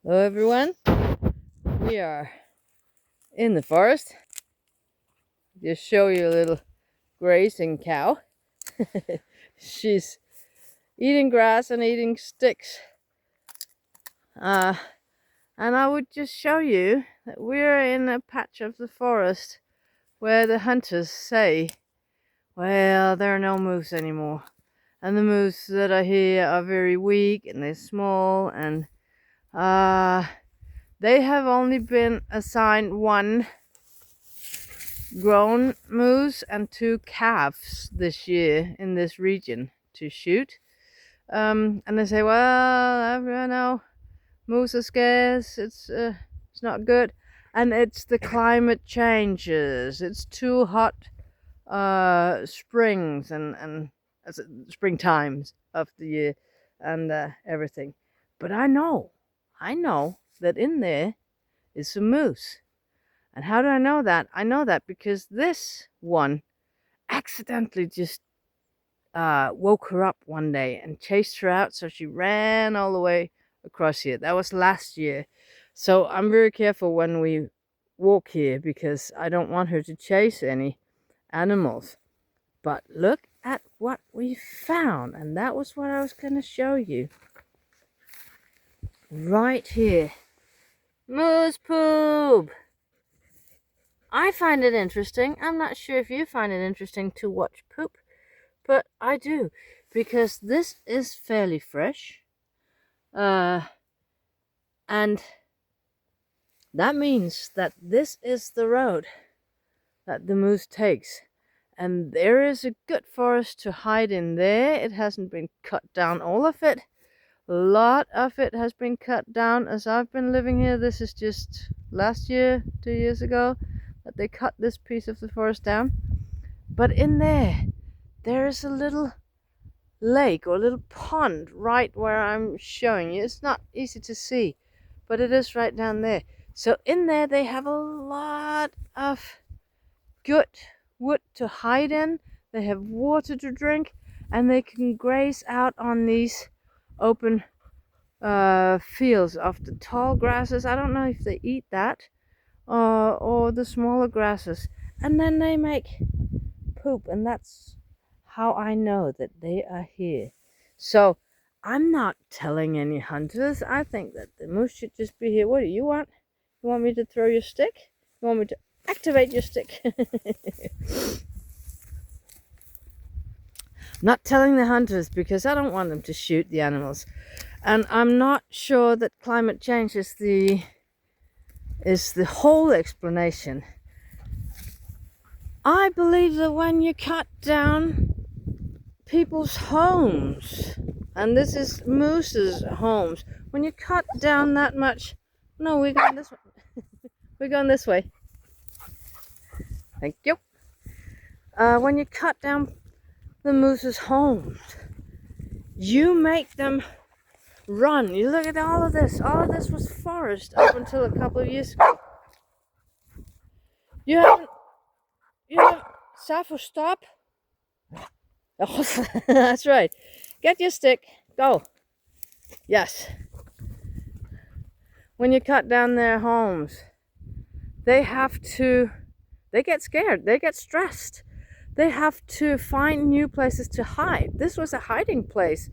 Hello everyone, we are in the forest. Just show you a little grazing cow. She's eating grass and eating sticks. And I would just show you that we're in a patch of the forest where the hunters say, well, there are no moose anymore. And the moose that are here are very weak and they're small, and they have only been assigned one grown moose and two calves this year in this region to shoot. And they say, well, I know moose are scarce, it's not good. And it's the climate changes. It's too hot springs and spring times of the year and everything. But I know that in there is some moose. And how do I know that? I know that because this one accidentally just woke her up one day and chased her out, so she ran all the way across here. That was last year. So I'm very careful when we walk here because I don't want her to chase any animals. But look at what we found, and that was what I was going to show you. Right here. Moose poop! I find it interesting. I'm not sure if you find it interesting to watch poop, but I do, because this is fairly fresh. And that means that this is the road that the moose takes. And there is a good forest to hide in there. It hasn't been cut down, all of it. A lot of it has been cut down as I've been living here. This is just last year, 2 years ago, that they cut this piece of the forest down. But in there is a little lake or a little pond right where I'm showing you. It's not easy to see, but it is right down there. So in there they have a lot of good wood to hide in. They have water to drink, and they can graze out on these open fields of the tall grasses. I don't know if they eat that or the smaller grasses, and then they make poop, and that's how I know that they are here. So I'm not telling any hunters. I think that the moose should just be here. What do you want? You want me to throw your stick? You want me to activate your stick? Not telling the hunters because I don't want them to shoot the animals. And I'm not sure that climate change is the whole explanation. I believe that when you cut down people's homes, and this is moose's homes, when you cut down that much, no, we're going this way. We're going this way. Thank you. When you cut down the moose's homes, you make them run. You look at all of this. All of this was forest up until a couple of years ago. You haven't, Zaffo, stop. Oh, that's right. Get your stick. Go. Yes. When you cut down their homes, they get scared. They get stressed. They have to find new places to hide. This was a hiding place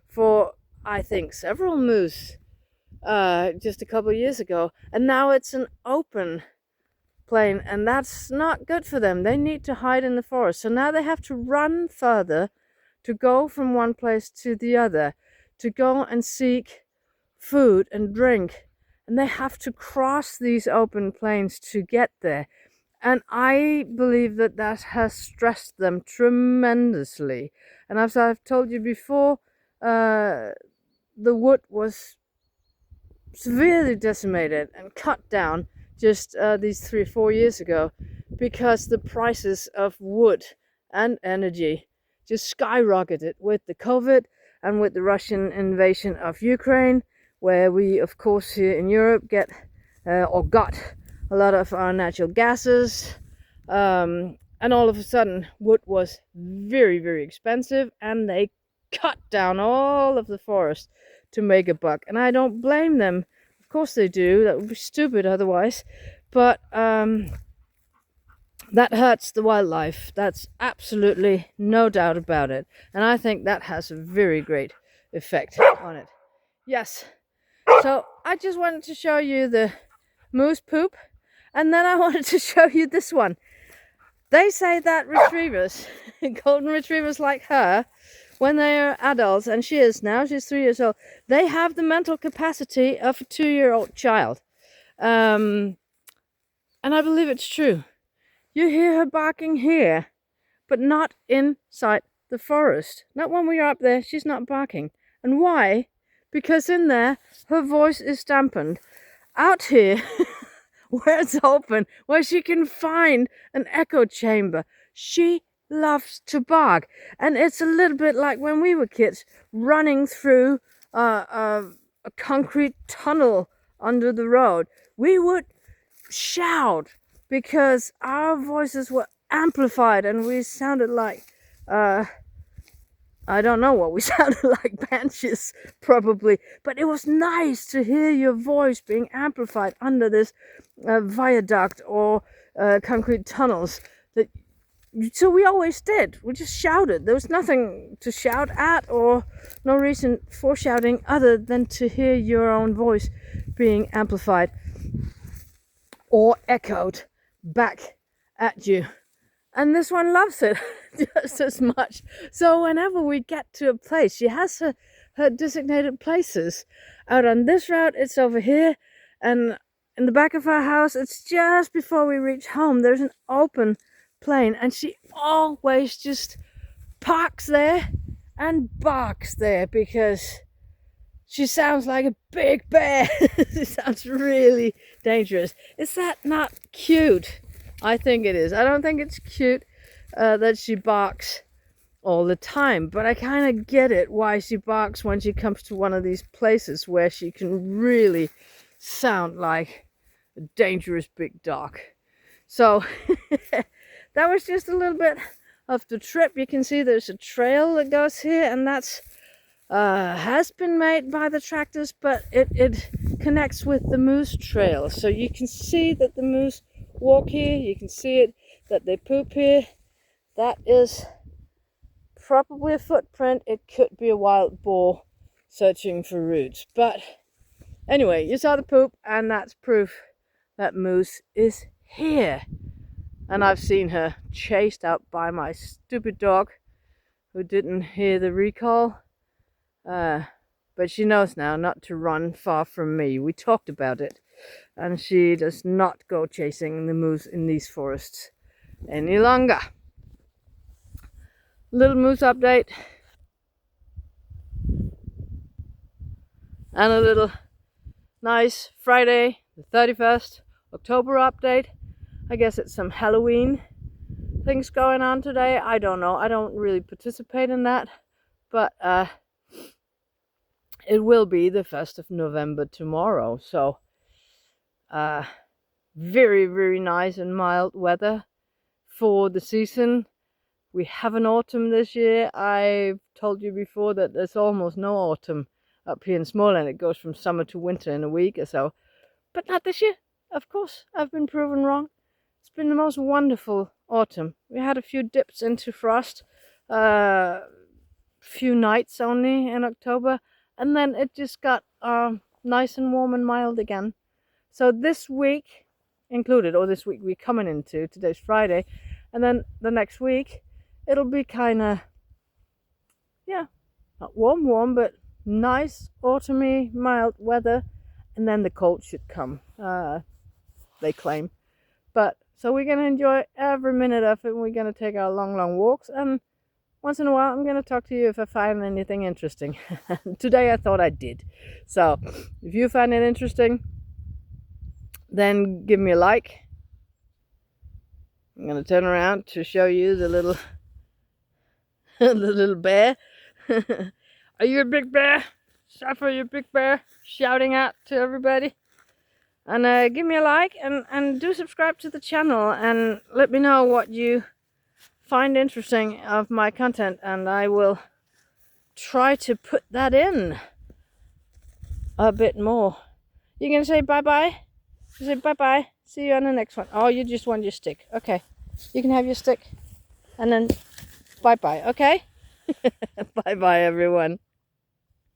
for, I think, several moose just a couple of years ago. And now it's an open plain, and that's not good for them. They need to hide in the forest. So now they have to run further to go from one place to the other, to go and seek food and drink. And they have to cross these open plains to get there. And I believe that that has stressed them tremendously. And as I've told you before, the wood was severely decimated and cut down just these 3 or 4 years ago, because the prices of wood and energy just skyrocketed with the COVID and with the Russian invasion of Ukraine, where we, of course, here in Europe get or got a lot of our natural gases, and all of a sudden wood was very, very expensive, and they cut down all of the forest to make a buck. And I don't blame them Of course they do. That would be stupid otherwise. But that hurts the wildlife. That's absolutely no doubt about it. And I think that has a very great effect on it. Yes. So I just wanted to show you the moose poop. And then I wanted to show you this one. They say that retrievers, golden retrievers like her, when they are adults, and she is now, she's 3 years old, they have the mental capacity of a 2-year-old child. And I believe it's true. You hear her barking here, but not inside the forest. Not when we are up there, she's not barking. And why? Because in there, her voice is dampened. Out here, where it's open, where she can find an echo chamber, she loves to bark. And it's a little bit like when we were kids, running through a concrete tunnel under the road. We would shout because our voices were amplified and we sounded like I don't know what we sounded like, banshees probably, but it was nice to hear your voice being amplified under this viaduct or concrete tunnels. So we always did. We just shouted. There was nothing to shout at or no reason for shouting other than to hear your own voice being amplified or echoed back at you. And this one loves it just as much. So whenever we get to a place, she has her designated places. Out on this route, it's over here. And in the back of her house, it's just before we reach home. There's an open plain. And she always just parks there and barks there because she sounds like a big bear. She sounds really dangerous. Is that not cute? I think it is. I don't think it's cute that she barks all the time, but I kind of get it why she barks when she comes to one of these places where she can really sound like a dangerous big dog. So that was just a little bit of the trip. You can see there's a trail that goes here, and that's has been made by the tractors, but it connects with the moose trail. So you can see that the moose walk here, you can see it that they poop here. That is probably a footprint. It could be a wild boar searching for roots, but anyway, you saw the poop, and that's proof that moose is here. And I've seen her chased out by my stupid dog who didn't hear the recall, but she knows now not to run far from me. We talked about it. And she does not go chasing the moose in these forests any longer. Little moose update. And a little nice Friday, the 31st October update. I guess it's some Halloween things going on today. I don't know. I don't really participate in that. But it will be the 1st of November tomorrow. So very, very nice and mild weather for the season. We have an autumn this year. I've told you before that there's almost no autumn up here in Småland. It goes from summer to winter in a week or so. But not this year. Of course, I've been proven wrong. It's been the most wonderful autumn. We had a few dips into frost, few nights only in October, and then it just got nice and warm and mild again. So this week included, or this week we're coming into, today's Friday, and then the next week, it'll be kind of, yeah, not warm, but nice, autumny, mild weather, and then the cold should come, they claim. But, so we're going to enjoy every minute of it, and we're going to take our long walks, and once in a while I'm going to talk to you if I find anything interesting. Today I thought I did. So, if you find it interesting, then give me a like. I'm going to turn around to show you the little the little bear. Are you a big bear? Zaffo, you a big bear? Shouting out to everybody. And give me a like and do subscribe to the channel and let me know what you find interesting of my content, and I will try to put that in a bit more. You gonna say bye-bye? You say bye-bye. See you on the next one. Oh, you just want your stick. Okay. You can have your stick. And then bye-bye, okay? Bye-bye, everyone.